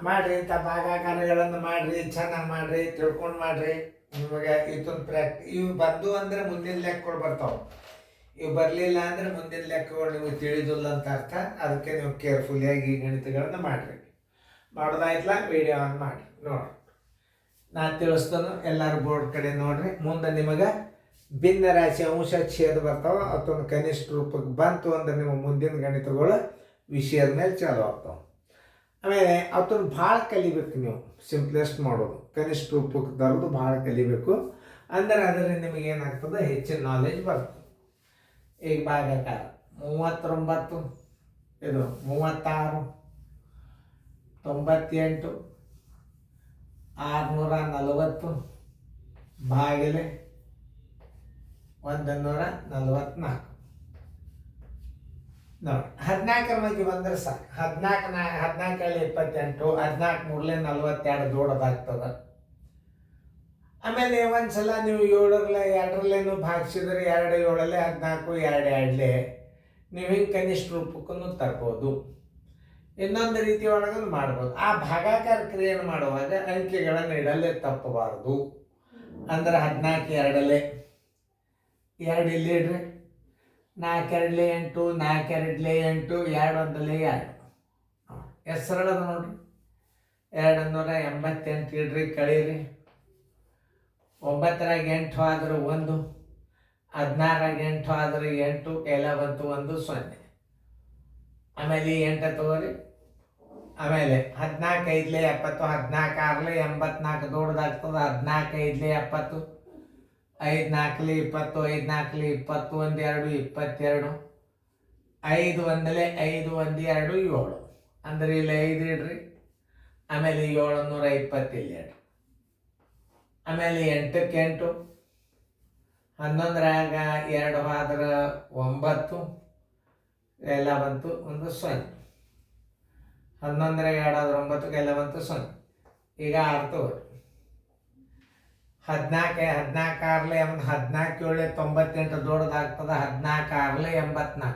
ಮಾಡಿರಿ, ಇಂಥ ಭಾಗಾಕಾರಗಳನ್ನು ಮಾಡಿರಿ, ಚೆನ್ನಾಗಿ ಮಾಡಿರಿ, ತಿಳ್ಕೊಂಡು ಮಾಡಿರಿ. ನಿಮಗೆ ಇದೊಂದು ಇವು ಬಂದು ಅಂದರೆ ಮುಂದಿನ ಲೆಕ್ಕಗಳು ಬರ್ತಾವೆ. ಇವು ಬರಲಿಲ್ಲ ಅಂದರೆ ಮುಂದಿನ ಲೆಕ್ಕಗಳು ನಿಮಗೆ ತಿಳಿದಿಲ್ಲ ಅಂತ ಅರ್ಥ. ಅದಕ್ಕೆ ನೀವು ಕೇರ್ಫುಲ್ಲಿಯಾಗಿ ಈ ಗಣಿತಗಳನ್ನು ಮಾಡಿರಿ. ಮಾಡೋದಾಯ್ತಲ್ಲ, ವಿಡಿಯೋ ಆನ್ ಮಾಡಿ ನೋಡಿರಿ. ನಾನು ತಿಳಿಸ್ತಾನು, ಎಲ್ಲರೂ ಬೋರ್ಡ್ ಕಡೆ ನೋಡಿರಿ. ಮುಂದೆ ನಿಮಗೆ ಭಿನ್ನ ರಾಶಿ ಅಂಶ ಛೇದ ಬರ್ತಾವೆ. ಅದೊಂದು ಕನಿಷ್ಠ ರೂಪಕ್ಕೆ ಬಂತು ಅಂದರೆ ನಿಮ್ಮ ಮುಂದಿನ ಗಣಿತಗಳು ವಿಷಯದ ಮೇಲೆ ಚಾಲು ಆಗ್ತಾವೆ. ಆಮೇಲೆ ಅವತ್ತನ್ನು ಭಾಳ ಕಲಿಬೇಕು ನೀವು. ಸಿಂಪ್ಲೆಸ್ಟ್ ಮಾಡೋದು, ಕನಿಷ್ಠ ರೂಪಕ್ಕೆ ತರೋದು ಭಾಳ ಕಲಿಬೇಕು. ಅಂದರೆ ಅದರಿಂದ ನಿಮಗೆ ಏನಾಗ್ತದೆ, ಹೆಚ್ಚಿನ ನಾಲೆಜ್ ಬರ್ತದೆ. ಈಗ ಭಾಗಾಕಾರ 39, ಇದು 36, 98, 640 ಭಾಗಿಲೆ 144 ನೋಡಿ. 14ರ ಬಗ್ಗೆ ಬಂದರೆ ಸಾಕು. 14 28, 14 ಮೂರಲೆ 42 ದೊಡ್ಡದಾಗ್ತದೆ. ಆಮೇಲೆ ಒಂದ್ಸಲ ನೀವು 2ರೇನು ಭಾಗಿಸಿದ್ರೆ 2 7 14, 2 2 ನೀವು ಹಿಂಗೆ ಕನಿಷ್ಠ ರೂಪಕ್ಕೂ ತರ್ಬೋದು. ಇನ್ನೊಂದು ರೀತಿ ಒಳಗೂ ಮಾಡ್ಬೋದು. ಆ ಭಾಗಾಕಾರ ಕ್ರಿಯೆಯನ್ನು ಮಾಡುವಾಗ ಅಂಕೆಗಳನ್ನು ಇಡಲೇ ತಪ್ಪಬಾರ್ದು. ಅಂದ್ರೆ 14 2 2 ಇಲ್ಲಿ ಇಡ್ರಿ. 4 2 8, 4 2 8, 2 1 2. ಎಷ್ಟು ಸರಳ ಅದ ನೋಡ್ರಿ. 288 ಇಡ್ರಿ, ಕಳೀರಿ. 9ರಾಗ 8 ಆದ್ರೆ 1, 16ರಾಗ 8 ಆದ್ರೆ 8, ಎಲ್ಲ ಬಂತು 1 0. ಆಮೇಲೆ 8 ತಗೋರಿ. ಆಮೇಲೆ 14 5 70, 14 6 84 ದೊಡ್ಡದಾಗ್ತದೆ. 14 5 70, 5 4 20, 5 4 20, 1 2 22, 5 1 5 1 2 7. ಅಂದ್ರೆ ಇಲ್ಲಿ 5 ಇಡ್ರಿ. ಆಮೇಲೆ 720 ಇಲ್ಲಿ ಇಡ್ರಿ. ಆಮೇಲೆ 8ಕ್ಕೆ 8, 11ರಾಗ 2 ಆದ್ರೆ 9, ಎಲ್ಲ ಬಂತು 1 0. 11ರಾಗ 2 ಆದ್ರೆ 9, ಎಲ್ಲ ಬಂತು 0. ಈಗ 6 ತಗೋರಿ. 14 6 14 7 98 ದೊಡ್ಡದಾಗ್ತದೆ. 14 6 84,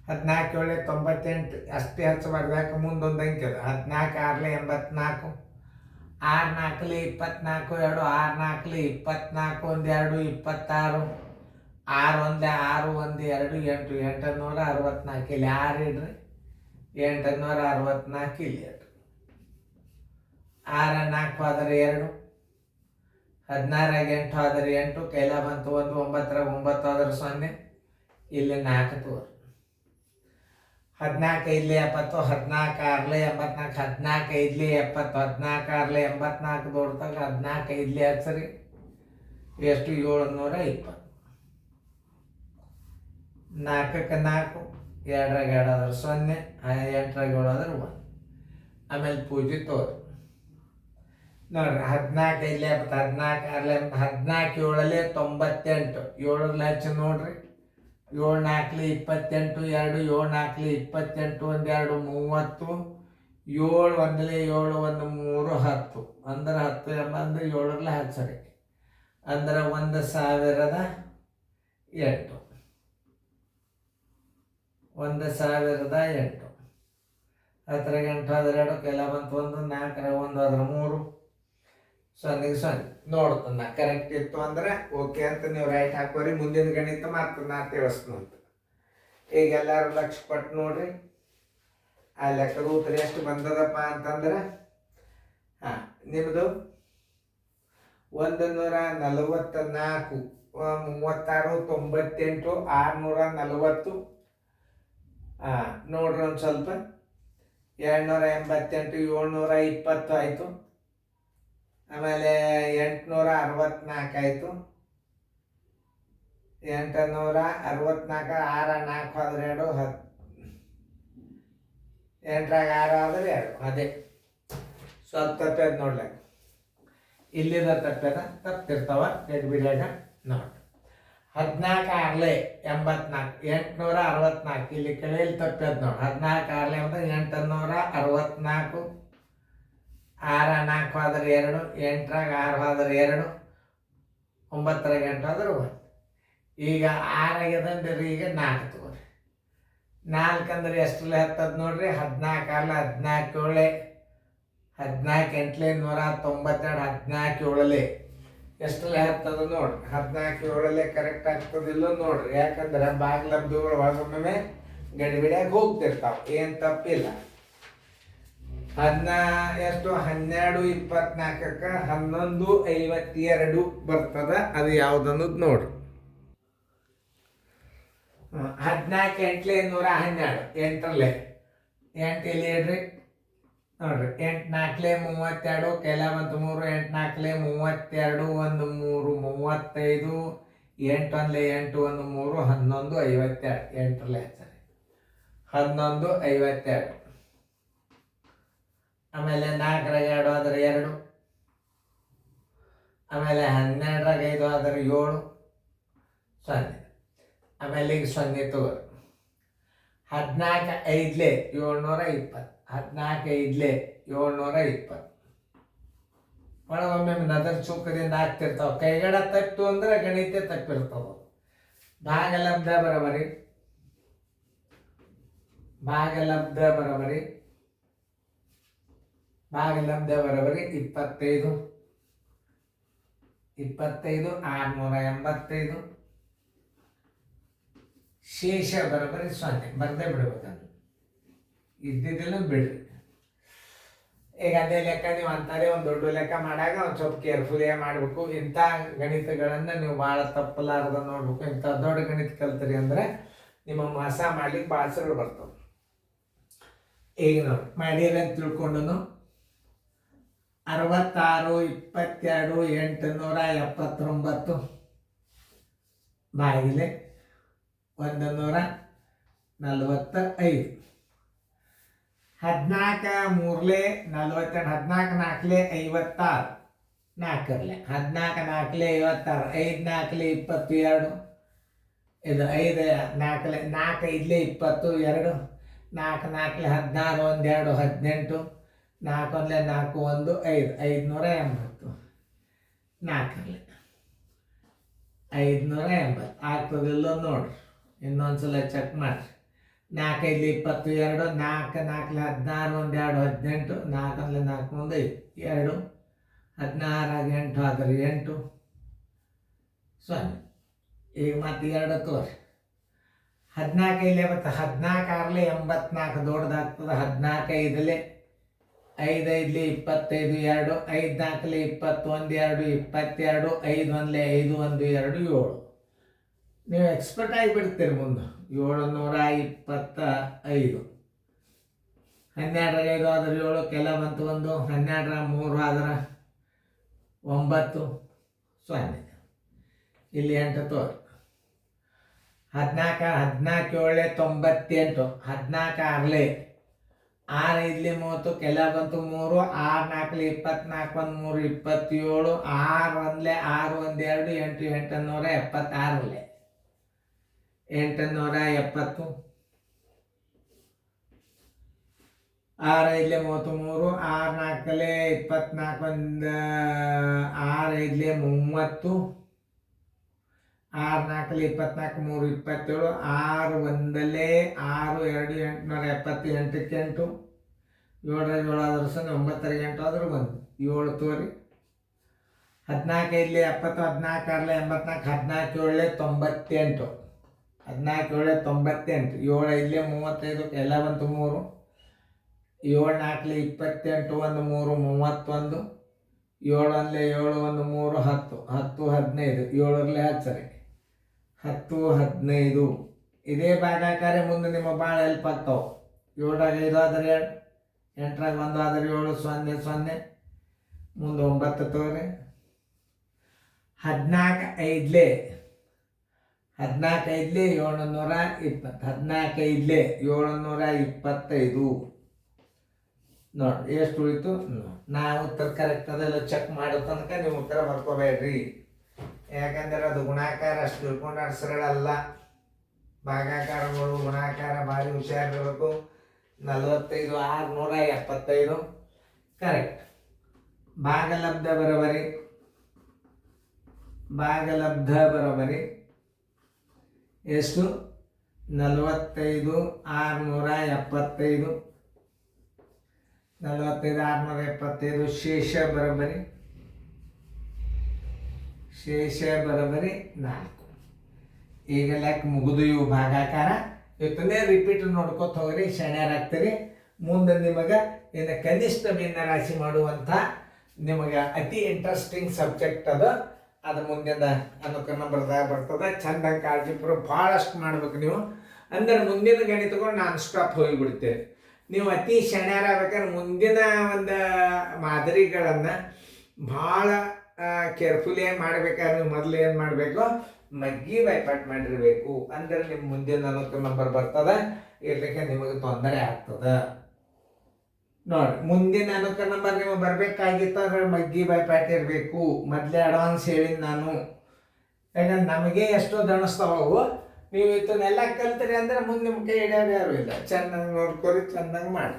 14 7 98 ಅಷ್ಟೇ ಹಚ್ಚಬಾರ್ದು. ಯಾಕೆ ಮುಂದೊಂದು ಅಂಕೆ ಅದ. 14 6 84, 6 4 24, 2 6 4 24, 1 2 26, 6 1 6 1 2 8, 864 ಇಲ್ಲಿ 6 ಇಡ್ರಿ. 864 ಇಲ್ಲಿ ಇಡ್ರಿ. 6 4 ಆದ್ರೆ 2, 16ರಾಗ 8 ಆದ್ರೆ 8, ಕೈಲ ಬಂತು 1, 9ರಾಗ 9 ಆದ್ರೆ 0, ಇಲ್ಲಿ 4 ತೋರಿ. 14 5 70, 14 6 84, 14 5 70, 14 6 84 ದೊಡ್ಡದಾಗ 14 5 ಹಚ್ಚರಿ. ಎಷ್ಟು? 720. 4ಕ್ಕೆ 4, 2ರಾಗ 2 ಆದ್ರೆ 0, 8ರಾಗ 7 ಆದ್ರೆ 1. ಆಮೇಲೆ ಪೂಜೆ ತೋರಿ ನೋಡ್ರಿ. 14 5 70, 14 6 14 7 98, 7ರಲ್ಲಿ ಹಚ್ಚಿ ನೋಡ್ರಿ. 7 4 28, 2 7 4 28, 1 2 30, 7 1 7 1 3 10. ಅಂದ್ರೆ 10 ಎಂಬಂದ್ರೆ 7ರಲ್ಲಿ ಹಚ್ಚರಿ. ಅಂದ್ರೆ 1008, 1008. 10ರಾಗ 8 ಆದ್ರೆ 2, ಕೈಲ ಬಂತು 1, 4ರಾಗ 1 ಆದ್ರೆ 3, 0 0. ನೋಡ್ತಾನ ಕರೆಕ್ಟ್ ಇತ್ತು ಅಂದ್ರೆ ಓಕೆ ಅಂತ ನೀವು ರೈಟ್ ಹಾಕೋರಿ. ಮುಂದಿನ ಗಣಿತ ಮಾತ್ರ ನಾ ತಿಳಿಸ್ನಂತ. ಈಗ ಎಲ್ಲರೂ ಲಕ್ಷ ಕೊಟ್ಟು ನೋಡ್ರಿ. ಆ ಲೆಕ್ಕದ ಉತ್ತರ ಎಷ್ಟು ಬಂದದಪ್ಪ ಅಂತಂದ್ರೆ, ನಿಮ್ಮದು 144, 36, 98, 640. ನೋಡ್ರಿ ಒಂದು ಸ್ವಲ್ಪ. 288, 720 ಆಯಿತು. ಆಮೇಲೆ 864 ಆಯಿತು. 864, 6 4 ಆದ್ರೆ 2, 10, 8ರಾಗ 6 ಆದ್ರೆ 2. ಅದೇ ಸ್ವಲ್ಪ ತಪ್ಪದ ನೋಡ್ಲಾಕ. ಇಲ್ಲಿದ ತಪ್ಪಿರ್ತಾವ ಬಿಡಿಯಾಗ ನೋಡಿ. 14 6 84, 864 ಇಲ್ಲಿ ಕೆಳಯಲ್ಲಿ ತಪ್ಪದ ನೋಡಿ. 14 6 864, 6 4 ಆದ್ರೆ 2, 8ರಾಗ 6 ಆದ್ರೆ 2, 9ರಾಗ 8 ಆದ್ರೆ 1. ಈಗ 6 ಆಗ್ಯದಂದ್ರೆ ಈಗ 4 ತಗೋರಿ. 4 ಅಂದ್ರೆ ಎಷ್ಟರಲ್ಲಿ ಹತ್ತದ ನೋಡ್ರಿ. 14 6 14 7 14 ಎಂಟ್ಲೆ 192, 14 ಏಳಲೆ ಎಷ್ಟಲ್ಲೇ ಹತ್ತದ ನೋಡ್ರಿ. 14 ಏಳಲೆ ಕರೆಕ್ಟ್ ಆಗ್ತದಿಲ್ಲ ನೋಡ್ರಿ. ಯಾಕಂದ್ರೆ ಬಾಗ್ಲಬ್ದುಗಳು ಒಳಗೊಮ್ಮೆ ಗಡಿಬಿಡಿಯಾಗಿ ಹೋಗ್ತಿರ್ತಾವೆ, ಏನು ತಪ್ಪಿಲ್ಲ. ಎಷ್ಟು 12:24ಕ್ಕೆ 11:52 ಬರ್ತದ. ಅದು ಯಾವ್ದನ್ನೋದು ನೋಡ್ರಿ. 14 ಎಂಟ್ಲೆ 112, ಎಂಟರಲ್ಲೇ 8 ಇಲ್ಲಿ ಇಡ್ರಿ ನೋಡ್ರಿ. 8 4 32, ಕೆಲ ಬಂತು 3, 8 4 32, 1 3 35, 8 1 8 1 3 11 52, ಎಂಟರಲ್ಲೇ ಹಚ್ಚಾರೆ 11:52. ಆಮೇಲೆ 4ರಾಗ 2 ಆದ್ರೆ 2, ಆಮೇಲೆ 12ರಾಗ 5 ಆದ್ರೆ 7, 0. ಆಮೇಲೆ ಈಗ 0 ತಗೋರಿ. 14 5ಲೆ 720, 14 5ಲೆ 720. ಒಳಗೊಮ್ಮೆ ನದರ್ ಚೂಕದಿಂದ ಆಗ್ತಿರ್ತಾವ. ಕೈಗಡ ತಪ್ಪು ಅಂದ್ರೆ ಗಣಿತ ತಪ್ಪಿರ್ತಾವ. ಭಾಗಲಬ್ಧ ಬರೋಬರಿ, ಭಾಗಲಬ್ಧ ಬರೋಬರಿ, ಭಾಗಲಬ್ಧ ಬರೋಬರಿ 25, 25 685. ಶೇಷ ಬರೋಬರಿ 0. ಬರ್ದೇ ಬಿಡ್ಬೇಕಂತ ಇದ್ದಿದ್ದಿಲ್ಲ ಬಿಡ್ರಿ. ಈಗ ಅದೇ ಲೆಕ್ಕ ನೀವು ಅಂತಾರೆ ಒಂದು ದೊಡ್ಡ ಲೆಕ್ಕ ಮಾಡಾಗ ಒಂದು ಸ್ವಲ್ಪ ಕೇರ್ಫುಲಿಯಾಗಿ ಮಾಡಬೇಕು. ಇಂಥ ಗಣಿತಗಳನ್ನು ನೀವು ಭಾಳ ತಪ್ಪಲಾರ್ದ ನೋಡ್ಬೇಕು. ಇಂಥ ದೊಡ್ಡ ಗಣಿತ ಕಲ್ತರಿ ಅಂದರೆ ನಿಮ್ಮ ಮೋಸ ಮಾಡ್ಲಿಕ್ಕೆ ಭಾಳ ಸರಳ ಬರ್ತವೆ. ಈಗ ನೋಡಿ ಮಾಡಿರಂತ ತಿಳ್ಕೊಂಡು 66 22 879 ಬಾಗಿಲೆ 145. 14 3ಲೆ 42, 14 4ಲೆ 56, 4ರಲ್ಲೇ 14 4ಲೆ 56, 5 4ಲೆ 22, ಇದು 5 4ಲೆ 4 5ಲೆ 20, 2 4 4ಲೆ 16, 1 2 18, 4 1ಲೆ 4 1 5, 580, 4ರಲ್ಲೇ 580 ಆಗ್ತದಿಲ್ಲ ನೋಡ್ರಿ. ಇನ್ನೊಂದ್ಸಲ ಚೆಕ್ ಮಾಡಿರಿ. 4 5ಲೆ 22, 4 4ಲೆ 16, 1 2 18, 4 1ಲೆ 4 1 5, 2 16 8 ಆದ್ರೆ 8, 0. ಈಗ ಮತ್ತೆ 2 ತೋರಿ. 14 5ಲೆ ಬರ್ತದೆ. 14 6ಲೆ 84 ದೊಡ್ಡದಾಗ್ತದೆ. 14 5ಲೆ 5 5ಲೆ 25, 2 5 4ಲೆ 21, 2 22, 5 1ಲೆ 5 1 2 7. ನೀವು ಎಕ್ಸ್ಪರ್ಟ್ ಆಗಿಬಿಡ್ತೀರಿ ಮುಂದೆ. 725. 12ರಾಗ 5 ಆದ್ರೆ 7, ಕೆಲ ಬಂತು 1, 12ರಾಗ 3 ಆದ್ರೆ 9, 0. ಇಲ್ಲಿ 8 ತೋರಿ. 14 14 7ಲೆ 98, 14 6ಲೆ 6 5ಲೆ 30, ಕೆಲ ಬಂತು 3, 6 4ಲೆ 24, 1 3 27, 6 1ಲೆ 6 1 2 8 876ಲೆ 870. 6 5ಲೆ 33, 6 4ಲೆ 24, 6 5ಲೆ 30, 6 4ಲೆ 24, 3 27, 6 1ಲೆ 6 2 870, 8ಕ್ಕೆ 8, 7 7 ಆದ್ರೆ 9 8 ಆದ್ರೆ 1 7 ತೋರಿ. 14 5ಲೆ 70, 14 6ಲೆ 84, 14 7ಲೆ 98, 14 7ಲೆ 98, 7 5ಲೆ 35, ಎಲ್ಲ ಬಂತು 3, 7 4ಲೆ 28, 1 3 31, 7 1ಲೆ 7 1 3 10, 10 15, 7ರಲ್ಲೇ ಹಚ್ಚರಿ 10 15. ಇದೇ ಭಾಗಾಕಾರ ಮುಂದೆ ನಿಮ್ಮ ಭಾಳ ಹೆಲ್ಪ್ ಆಗ್ತಾವೆ. 7ರಾಗ 5 ಆದ್ರೆ 2, 8ರಾಗ 1 ಆದ್ರೆ 7, 0 0. ಮುಂದೆ 9 ತೋರಿ. 14 5ಲೆ 720, 14 5ಲೆ 725 ನೋಡಿ ಎಷ್ಟು ಉಳಿತು. ನಾ ಉತ್ತರ ಕರೆಕ್ಟ್ ಅದೆಲ್ಲ ಚೆಕ್ ಮಾಡೋ ತನಕ ನೀವು ಉತ್ತರ ಬರ್ಕೋಬೇಡ್ರಿ. ಯಾಕಂದ್ರೆ ಅದು ಗುಣಾಕಾರ ಅಷ್ಟು ತಿಳ್ಕೊಂಡು ಸರಳ ಅಲ್ಲ. ಭಾಗಾಕಾರಗಳು ಗುಣಾಕಾರ ಭಾರಿ ಹುಷಾರಿರಬೇಕು. 45 675 ಕರೆಕ್ಟ್. ಭಾಗಲಬ್ಧ ಬರೋಬರಿ, ಭಾಗಲಬ್ಧ ಬರೋಬರಿ ಎಷ್ಟು? 45 675. 45 675 ಶೇಷ ಬರೋಬ್ಬರಿ 4. ಈಗ ಲೆಕ್ಕ ಮುಗಿದು ಇವು ಭಾಗಾಕಾರ ಇವತ್ತನೇ ರಿಪೀಟ್ ನೋಡ್ಕೊತ ಹೋಗ್ರಿ, ಶಣ್ಯರಾಗ್ತೀರಿ. ಮುಂದೆ ನಿಮಗೆ ಇನ್ನು ಕನಿಷ್ಠ ಭಿನ್ನ ರಾಶಿ ಮಾಡುವಂಥ ನಿಮಗೆ ಅತಿ ಇಂಟ್ರೆಸ್ಟಿಂಗ್ ಸಬ್ಜೆಕ್ಟ್ ಅದು ಮುಂದಿನ ಅನುಕರಣ ಬರ್ದಾಗ ಬರ್ತದೆ. ಚಂದಾಗಿ ಕಾಳಜಿಪುರ ಭಾಳಷ್ಟು ಮಾಡ್ಬೇಕು ನೀವು. ಅಂದ್ರೆ ಮುಂದಿನ ಗಣಿತಗಳು ನಾನ್ ಸ್ಟಾಪ್ ಹೋಗಿಬಿಡ್ತೀರಿ. ನೀವು ಅತಿ ಶಣ್ಯರಾಗಬೇಕಾದ್ರೆ ಮುಂದಿನ ಒಂದು ಮಾದರಿಗಳನ್ನು ಭಾಳ ಕೇರ್ಫುಲಿಯಾಗಿ ಮಾಡ್ಬೇಕಾದ್ರೆ ನೀವು ಮೊದಲು ಏನು ಮಾಡಬೇಕು, ಮಗ್ಗಿ ಬೈಪಾಟ್ ಮಾಡಿರಬೇಕು. ಅಂದ್ರೆ ನಿಮ್ಮ ಮುಂದಿನ ಅನುಕೂಲ ನಂಬರ್ ಬರ್ತದೆ, ಇರ್ಲಿಕ್ಕೆ ನಿಮಗೆ ತೊಂದರೆ ಆಗ್ತದೆ. ನೋಡಿ, ಮುಂದಿನ ಅನುಕೂಲ ನಂಬರ್ ನಿಮಗೆ ಬರಬೇಕಾಗಿತ್ತು ಅಂದ್ರೆ ಮಗ್ಗಿ ಬೈಪಾಟ್ ಇರಬೇಕು. ಮೊದಲೇ ಅಡ್ವಾನ್ಸ್ ಹೇಳಿದ್ ನಾನು. ಯಾಕಂದ್ರೆ ನಮಗೆ ಎಷ್ಟೋ ದಣಿಸ್ತಾವು. ನೀವು ಇದನ್ನೆಲ್ಲ ಕಲ್ತ್ರಿ ಅಂದ್ರೆ ಮುಂದೆ ನಿಮ್ಮ ಕೈ ಹಿಡಿಯೋರು ಯಾರು ಇಲ್ಲ. ಚೆನ್ನಾಗಿ ನೋಡ್ಕೊರಿ, ಚೆನ್ನಾಗಿ ಮಾಡಿ.